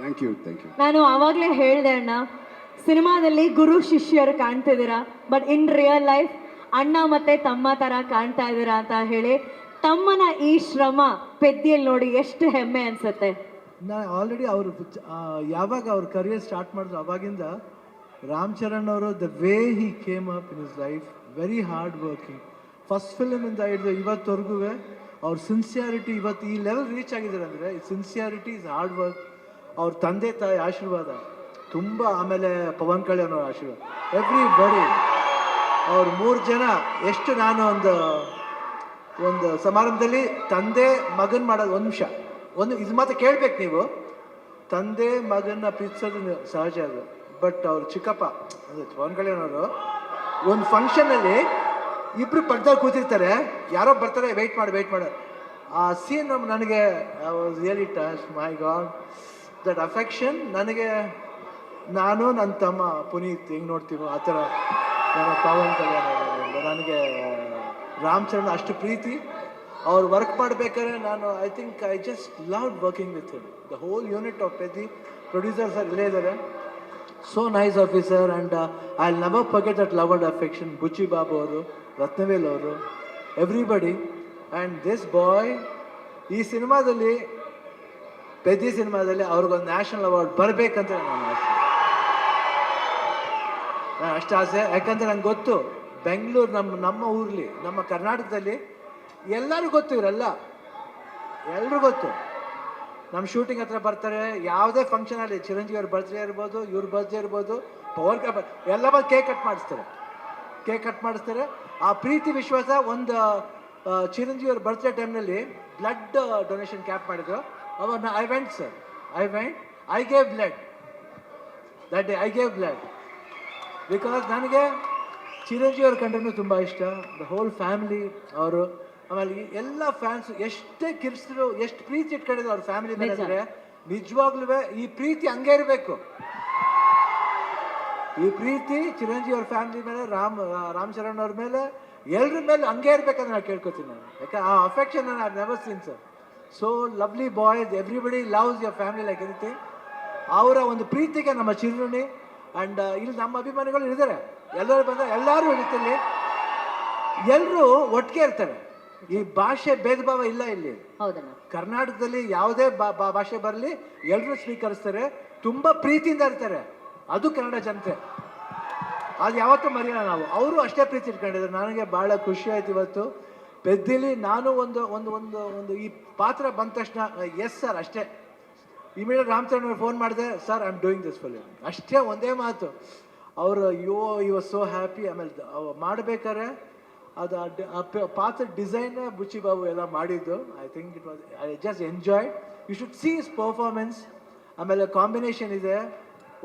Thank you thank you. ನಾನು ಆವಾಗಲೇ ಹೇಳಿದೆ ಅಣ್ಣ, ಸಿನಿಮಾದಲ್ಲಿ ಗುರು ಶಿಷ್ಯರು ಕಾಣ್ತಿದ್ದೀರಾ, ಬಟ್ ಇನ್ ರಿಯಲ್ ಲೈಫ್ ಅಣ್ಣ ಮತ್ತೆ ತಮ್ಮ ಥರ ಕಾಣ್ತಾ ಇದ್ದೀರಾ ಅಂತ ಹೇಳಿ ತಮ್ಮನ ಈ ಶ್ರಮ ಪೆದ್ದಿಯಲ್ಲಿ ನೋಡಿ ಎಷ್ಟು ಹೆಮ್ಮೆ ಅನ್ಸುತ್ತೆ. ನಾನು ಆಲ್ರೆಡಿ ಅವರು ಯಾವಾಗ ಅವ್ರ ಕರಿಯರ್ ಸ್ಟಾರ್ಟ್ ಮಾಡಿದ್ರು ಅವಾಗಿಂದ ರಾಮ್ ಚರಣ್ ಅವರು the way he came up in his life, very hard working. First ಫಿಲ್ಮಿಂದ ಹಿಡಿದು ಇವತ್ತವರೆಗೂ ಅವ್ರ ಸಿನ್ಸಿಯಾರಿಟಿ ಇವತ್ತು ಈ ಲೆವೆಲ್ ರೀಚ್ ಆಗಿದ್ದಾರೆ ಅಂದರೆ ಸಿನ್ಸಿಯಾರಿಟಿ ಇಸ್ ಹಾರ್ಡ್ ವರ್ಕ್. ಅವ್ರ ತಂದೆ ತಾಯಿ ಆಶೀರ್ವಾದ ತುಂಬ, ಆಮೇಲೆ ಪವನ್ ಕಲ್ಯಾಣ್ ಅವ್ರ ಆಶೀರ್ವಾದ, ಎವ್ರಿ ಬಡಿ. ಅವ್ರು 3 ಜನ ಎಷ್ಟು ನಾನು ಒಂದು ಸಮಾರಂಭದಲ್ಲಿ ತಂದೆ ಮಗನ್ ಮಾಡೋದು, ಒಂದು ನಿಮಿಷ ಇದು ಮಾತ್ರ ಕೇಳ್ಬೇಕು ನೀವು. ತಂದೆ ಮಗನ್ನ ಪ್ರೀತಿಸೋದು ಸಹಜ ಅದು, ಬಟ್ ಅವ್ರು ಚಿಕ್ಕಪ್ಪ ಅಂದರೆ ಪವನ್ ಕಲ್ಯಾಣ್ ಅವರು ಒಂದು ಫಂಕ್ಷನಲ್ಲಿ ಇಬ್ಬರು ಪಕ್ಕದಲ್ಲಿ ಕೂತಿರ್ತಾರೆ, ಯಾರೋ ಬರ್ತಾರೆ, ವೆಯ್ಟ್ ಮಾಡು. ಆ ಸೀನ್ ನನಗೆ really touch, my god, that affection. ನನಗೆ ನಾನು ನನ್ನ ತಮ್ಮ ಪುನೀತ್ ಹೆಂಗೆ ನೋಡ್ತೀವೋ ಆ ಥರ ನನ್ನ ಪವನ್ ಕಲ್ಯಾಣ್ ಅವರು, ನನಗೆ ರಾಮ್ ಚರಣ್ ಅಷ್ಟು ಪ್ರೀತಿ. ಅವ್ರು ವರ್ಕ್ ಮಾಡಬೇಕಾದ್ರೆ ನಾನು I just love working with him. The whole unit of Peddi producers ಇಲ್ಲೇ ಇದ್ದಾರೆ. So nice officer and I never forget that love and affection. Buchi Babu ಅವರು, ರತ್ನವೇಲ್ ಅವರು, ಎವ್ರಿಬಡಿ. ಆ್ಯಂಡ್ ದಿಸ್ ಬಾಯ್ ಈ ಸಿನಿಮಾದಲ್ಲಿ, ಪೆದ್ದಿ ಸಿನಿಮಾದಲ್ಲಿ ಅವ್ರಿಗೊಂದು ನ್ಯಾಷನಲ್ ಅವಾರ್ಡ್ ಬರಬೇಕಂತ ನಾನು ಅಷ್ಟು ಆಸೆ. ಯಾಕಂದರೆ ನಂಗೆ ಗೊತ್ತು ಬೆಂಗಳೂರು ನಮ್ಮ ಊರಲ್ಲಿ, ನಮ್ಮ ಕರ್ನಾಟಕದಲ್ಲಿ ಎಲ್ಲರೂ ಗೊತ್ತು, ಇವರೆಲ್ಲ ಎಲ್ಲರೂ ಗೊತ್ತು. ನಮ್ಮ ಶೂಟಿಂಗ್ ಹತ್ರ ಬರ್ತಾರೆ, ಯಾವುದೇ ಫಂಕ್ಷನ್ ಅಲ್ಲಿ, ಚಿರಂಜೀವಿ ಅವ್ರ ಬರ್ತ್ಡೇ ಇರ್ಬೋದು, ಇವ್ರ ಬರ್ತ್ಡೇ ಇರ್ಬೋದು, ಪವರ್ ಎಲ್ಲ ಬಂದು ಕೇಕ್ ಕಟ್ ಮಾಡಿಸ್ತಾರೆ. ಆ ಪ್ರೀತಿ ವಿಶ್ವಾಸ. ಒಂದು ಚಿರಂಜೀವಿ ಅವ್ರ ಬರ್ತ್ಡೇ ಟೈಮ್ನಲ್ಲಿ ಬ್ಲಡ್ ಡೊನೇಷನ್ ಕ್ಯಾಂಪ್ ಮಾಡಿದ್ರು. ಅವಾಗ I went I gave blood that day. I gave blood because ನನಗೆ ಚಿರಂಜೀವಿ ಅವ್ರ ಕಂಡ್ರೂ ತುಂಬ ಇಷ್ಟ. ದ ಹೋಲ್ ಫ್ಯಾಮಿಲಿ ಅವರು, ಆಮೇಲೆ ಎಲ್ಲ ಫ್ಯಾನ್ಸ್ ಎಷ್ಟೇ ಕಿರ್ಸಿದ್ರು, ಎಷ್ಟು ಪ್ರೀತಿ ಇಟ್ಕೊಂಡಿದ್ರು ಅವ್ರ ಫ್ಯಾಮಿಲಿ ಮೇಲೆ ಅಂದರೆ ನಿಜವಾಗ್ಲೂ ಈ ಪ್ರೀತಿ ಹಂಗೆ ಇರಬೇಕು. ಈ ಪ್ರೀತಿ ಚಿರಂಜೀವಿ ಅವ್ರ ಫ್ಯಾಮಿಲಿ ಮೇಲೆ, ರಾಮ್ ಚರಣ್ ಅವ್ರ ಮೇಲೆ, ಎಲ್ಲರ ಮೇಲೆ ಹಂಗೆ ಇರ್ಬೇಕಂತ ನಾನು ಕೇಳ್ಕೊತೀನಿ ನಾನು. ಯಾಕೆ ಆ affection I never seen sir. So lovely boys, everybody loves your family like anything. ಅವರ ಒಂದು ಪ್ರೀತಿಗೆ ನಮ್ಮ ಚಿರುಣಿ. ಆ್ಯಂಡ್ ಇಲ್ಲಿ ನಮ್ಮ ಅಭಿಮಾನಿಗಳು ಇದ್ದಾರೆ, ಎಲ್ಲರೂ ಬಂದರೆ ಎಲ್ಲರೂ ಇರುತ್ತಲ್ಲಿ, ಎಲ್ಲರೂ ಒಟ್ಟಿಗೆ ಇರ್ತಾರೆ. ಈ ಭಾಷೆ ಭೇದ ಭಾವ ಇಲ್ಲ ಇಲ್ಲಿ. ಕರ್ನಾಟಕದಲ್ಲಿ ಯಾವುದೇ ಭಾಷೆ ಬರಲಿ ಎಲ್ಲರೂ ಸ್ವೀಕರಿಸ್ತಾರೆ, ತುಂಬ ಪ್ರೀತಿಯಿಂದ ಇರ್ತಾರೆ. ಅದು ಕನ್ನಡ ಜನತೆ, ಅದು ಯಾವತ್ತೂ ಮರೆಯೋಣ ನಾವು. ಅವರು ಅಷ್ಟೇ ಪ್ರೀತಿ ಇಟ್ಕೊಂಡಿದ್ದಾರೆ. ನನಗೆ ಭಾಳ ಖುಷಿ ಆಯ್ತು ಇವತ್ತು ಪೆದ್ದಿಲಿ. ನಾನು ಒಂದು ಈ ಪಾತ್ರ ಬಂದ ತಕ್ಷಣ ಎಸ್ ಸರ್ ಅಷ್ಟೇ. ಇಮಿಡಿಯೇಟ್ ರಾಮ್ ಚರಣ್ ಅವ್ರು ಫೋನ್ ಮಾಡಿದೆ, sir I am doing this film, ಅಷ್ಟೇ ಒಂದೇ ಮಾತು. ಅವರು ಈ ವಾಸ್ ಸೋ ಹ್ಯಾಪಿ. ಆಮೇಲೆ ಮಾಡಬೇಕಾದ್ರೆ ಅದು ಪಾತ್ರ ಡಿಸೈನ್ ಬುಚ್ಚಿ ಬಾಬು ಎಲ್ಲ ಮಾಡಿದ್ದು. I think it was, I just enjoy. You should see his performance. ಆಮೇಲೆ ಕಾಂಬಿನೇಷನ್ ಇದೆ,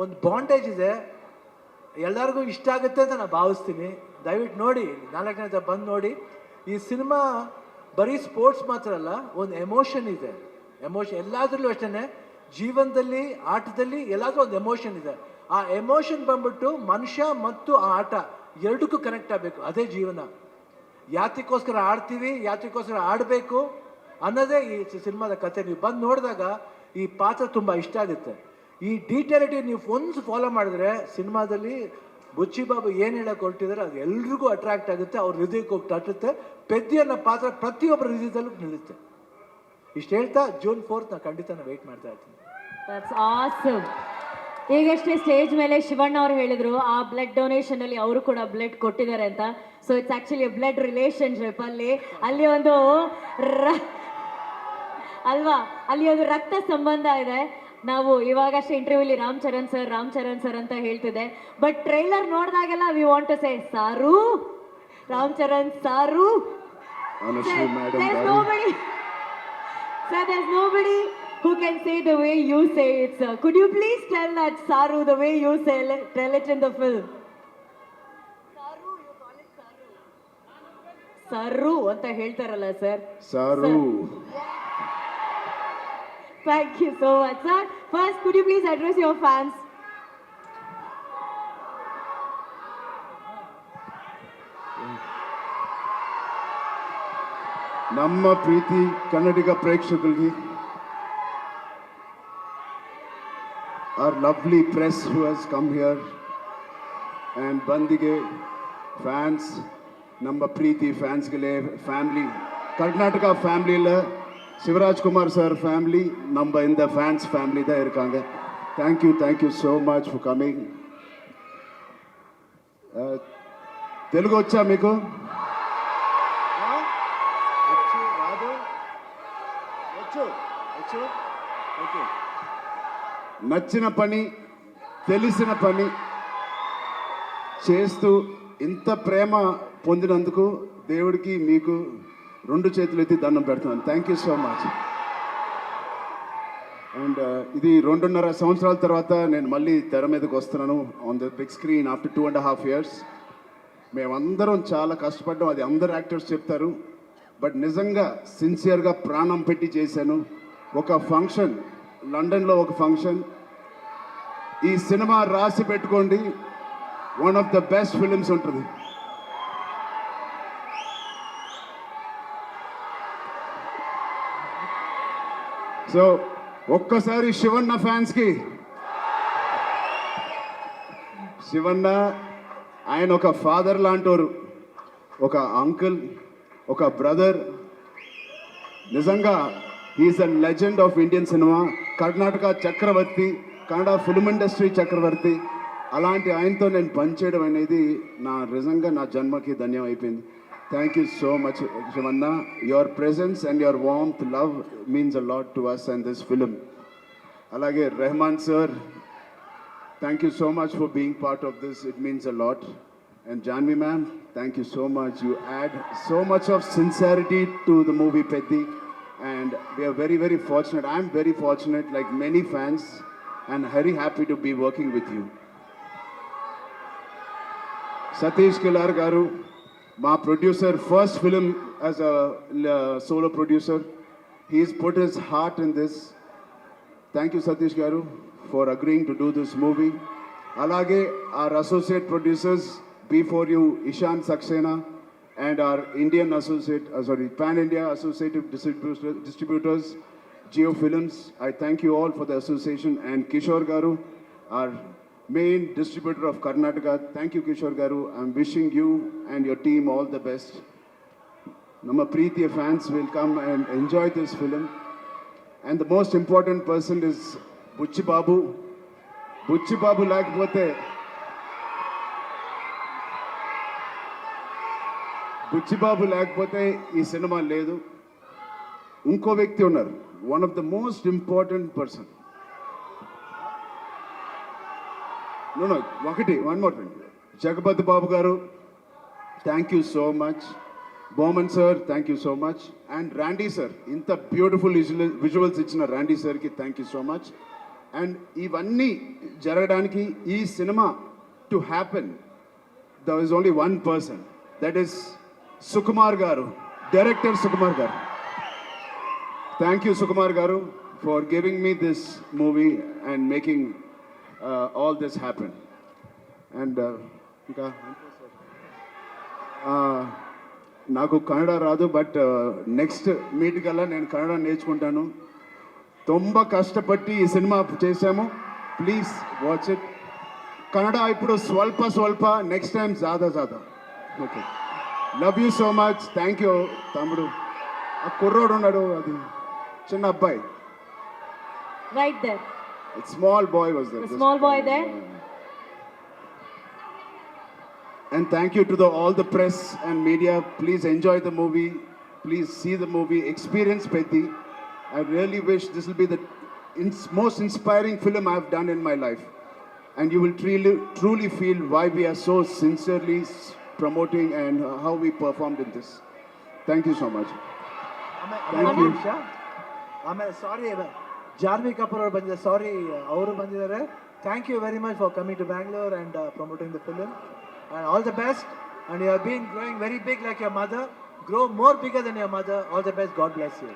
ಒಂದು ಬಾಂಡೇಜ್ ಇದೆ, ಎಲ್ಲರಿಗೂ ಇಷ್ಟ ಆಗುತ್ತೆ ಅಂತ ನಾನು ಭಾವಿಸ್ತೀನಿ. ದಯವಿಟ್ಟು ನೋಡಿ, 4ನೇ ದಿನ ಬಂದು ನೋಡಿ. ಈ ಸಿನಿಮಾ ಬರೀ ಸ್ಪೋರ್ಟ್ಸ್ ಮಾತ್ರ ಅಲ್ಲ, ಒಂದು ಎಮೋಷನ್ ಇದೆ. ಎಮೋಷನ್ ಎಲ್ಲಾದ್ರಲ್ಲೂ ಅಷ್ಟೇ, ಜೀವನದಲ್ಲಿ, ಆಟದಲ್ಲಿ ಎಲ್ಲಾದ್ರೂ ಒಂದು ಎಮೋಷನ್ ಇದೆ. ಆ ಎಮೋಷನ್ ಬಂದ್ಬಿಟ್ಟು ಮನುಷ್ಯ ಮತ್ತು ಆ ಆಟ ಎರಡಕ್ಕೂ ಕನೆಕ್ಟ್ ಆಗಬೇಕು. ಅದೇ ಜೀವನ. ಯಾತಕ್ಕೋಸ್ಕರ ಆಡ್ತೀವಿ, ಯಾತಕ್ಕೋಸ್ಕರ ಆಡಬೇಕು ಅನ್ನೋದೇ ಈ ಸಿನಿಮಾದ ಕತೆ. ನೀವು ಬಂದು ನೋಡಿದಾಗ ಈ ಪಾತ್ರ ತುಂಬ ಇಷ್ಟ ಆಗುತ್ತೆ. ಈ ಡೀಟೇಲಿಟಿ ನೀವು ಒಂದು ಫಾಲೋ ಮಾಡಿದ್ರೆ ಸಿನಿಮಾದಲ್ಲಿ ಬುಚ್ಚಿ ಬಾಬು ಏನು ಹೇಳಕ್ಕೆ ಹೊರಟಿದ್ದಾರೆ ಅದು ಎಲ್ರಿಗೂ ಅಟ್ರಾಕ್ಟ್ ಆಗುತ್ತೆ, ಅವ್ರ ಹೃದಯಕ್ಕೆ ಹೋಗಿ ತಟ್ಟುತ್ತೆ. ಪೆದ್ದಿ ಅನ್ನೋ ಪಾತ್ರ ಪ್ರತಿಯೊಬ್ಬರ ಹೃದಯದಲ್ಲೂ ನಿಲ್ಲುತ್ತೆ. ಇಷ್ಟು ಹೇಳ್ತಾ June 4th ನಾನು ಖಂಡಿತ ವೆಯ್ಟ್ ಮಾಡ್ತಾ ಇರ್ತೀನಿ. That's awesome. ಈಗಷ್ಟೇ ಸ್ಟೇಜ್ ಮೇಲೆ ಶಿವಣ್ಣ ಅವರು ಹೇಳಿದ್ರು ಆ ಬ್ಲಡ್ ಡೊನೇಷನ್ ಅಲ್ಲಿ ಅವರು ಕೂಡ ಬ್ಲಡ್ ಕೊಟ್ಟಿದ್ದಾರೆ ಅಂತ. So it's actually blood relationship. ಅಲ್ಲಿ ಒಂದು ಅಲ್ವಾ, ಅಲ್ಲಿ ಒಂದು ರಕ್ತ ಸಂಬಂಧ ಇದೆ. ನಾವು ಇವಾಗಷ್ಟೇ ಇಂಟರ್ವ್ಯೂಲಿ ರಾಮ್ ಚರಣ್ ಸರ್ ಅಂತ ಹೇಳ್ತಿದೆ, ಬಟ್ ಟ್ರೈಲರ್ ನೋಡಿದಾಗೆಲ್ಲ we want to say sir, Ram Charan ಸಾರು. There's nobody who can say the way you say it, sir. Could you please tell that Saru the way you tell it in the film? Saru, you call it Saru. Saru anta ಹೇಳ್ತಾರಲ್ಲ sir. Saru. Thank you so much, sir. First, could you please address your fans? ನಮ್ಮ ಪ್ರೀತಿ ಕನ್ನಡಿಗ ಪ್ರೇಕ್ಷಕರಿಗೆ our lovely press who has come here, and Bandige fans, ನಮ್ಮ ಪ್ರೀತಿ ಫ್ಯಾನ್ಸ್ಗಳೇ, family Karnataka ಫ್ಯಾಮಿலியில் Sivaraj Kumar sir family நம்ம இந்த fans family தான் இருக்காங்க. Thank you so much for coming. Telugu వచ్చా మీకు? రాదు? వచ్చు. ఓకే. నచ్చిన పని, తెలిసిన పని చేస్తూ ఇంత ప్రేమ పొందినందుకు దేవుడికి మీకు రెండు చేతులు ఎత్తి దండం పెడుతున్నాను. Thank you so much. And ఇది 2.5 సంవత్సరాల తర్వాత నేను మళ్ళీ తెర మీదకి వస్తున్నాను on the big screen after 2.5 years. మేమందరం చాలా కష్టపడ్డాం, అది అందరు యాక్టర్స్ చెప్తారు. బట్ నిజంగా సిన్సియర్గా ప్రాణం పెట్టి చేశాను. ఒక ఫంక్షన్, లండన్లో ఒక ఫంక్షన్, ఈ సినిమా రాసి పెట్టుకోండి, one of the best films ఉంటుంది. సో ఒక్కసారి శివన్న ఫ్యాన్స్కి, శివన్న ఆయన ఒక ఫాదర్ లాంటోరు, ఒక అంకుల్, ఒక బ్రదర్. నిజంగా he's a legend of Indian cinema, Karnataka చక్రవర్తి, కన్నడ ఫిల్మ్ ఇండస్ట్రీ చక్రవర్తి. అలాంటి ఆయనతో నేను పనిచేయడం అనేది నిజంగా నా జన్మకి ధన్యం అయిపోయింది. Thank you so much Shivanna. Your presence and your warmth, love means a lot to us and this film. అలాగే Rahman sir, thank you so much for being part of this, it means a lot. And Janhvi ma'am, thank you so much. You add so much of sincerity to the movie Peddi, and we are very, very fortunate. I am very fortunate, like many fans, and very happy to be working with you. Satish Kilar garu, my producer, first film as a solo producer. He's put his heart in this. Thank you, Satish garu, for agreeing to do this movie. Alage, our associate producers, before you, Ishan Saxena, and our Indian associate, Pan-India associative distributors, Geo Films. I thank you all for the association. And Kishore Garu, our main distributor of Karnataka. Thank you, Kishore Garu. I'm wishing you and your team all the best. Nama Preetiya fans will come and enjoy this film. And the most important person is Buchi Babu. Buchi Babu lakapothe, Buchi Babu లేకపోతే ఈ సినిమా లేదు. ఇంకో వ్యక్తి ఉన్నారు, one of the most important person. One more thing, Jagapathi Babu garu, thank you so much. Boman sir, thank you so much. And Randy sir, ఇంత beautiful visuals ఇచ్చిన Randy సార్కి thank you so much. And ఇవన్నీ జరగడానికి, ఈ సినిమా to happen, there is only one person, that is Sukumar Garu, director Sukumar Garu. Thank you, Sukumar Garu, for giving me this movie and making all this happen. And నాకు కన్నడ రాదు, but next meet కల్లా నేను కన్నడ నేర్చుకుంటాను. ತುಂಬ కష్టపట్టి ఈ cinema చేశాము. Please watch it. Kannada ఇప్పుడు స్వల్ప, నెక్స్ట్ టైం జాదా. Okay, love you so much. Thank you తమ్ముడు. ఆ కుర్రోడు ఉన్నాడు, అది చిన్న అబ్బాయి, Right there. small boy was there. The small boy there. And thank you to all the press and media. Please enjoy the movie. Please see the movie. Experience Pethi. I really wish this will be the most inspiring film I have done in my life. And you will truly feel why we are so sincerely promoting and how we performed in this. Thank you so much. Thank you. ಆಮೇಲೆ ಸಾರಿ, ಜಾನ್ವಿ ಕಪೂರ್ ಅವರು ಬಂದಿದ್ದಾರೆ, ಸಾರಿ ಅವರು ಬಂದಿದ್ದಾರೆ. Thank you very much for coming to Bangalore and promoting the film. And all the best. And you have been growing very big like your mother. Grow more bigger than your mother. All the best. God bless you.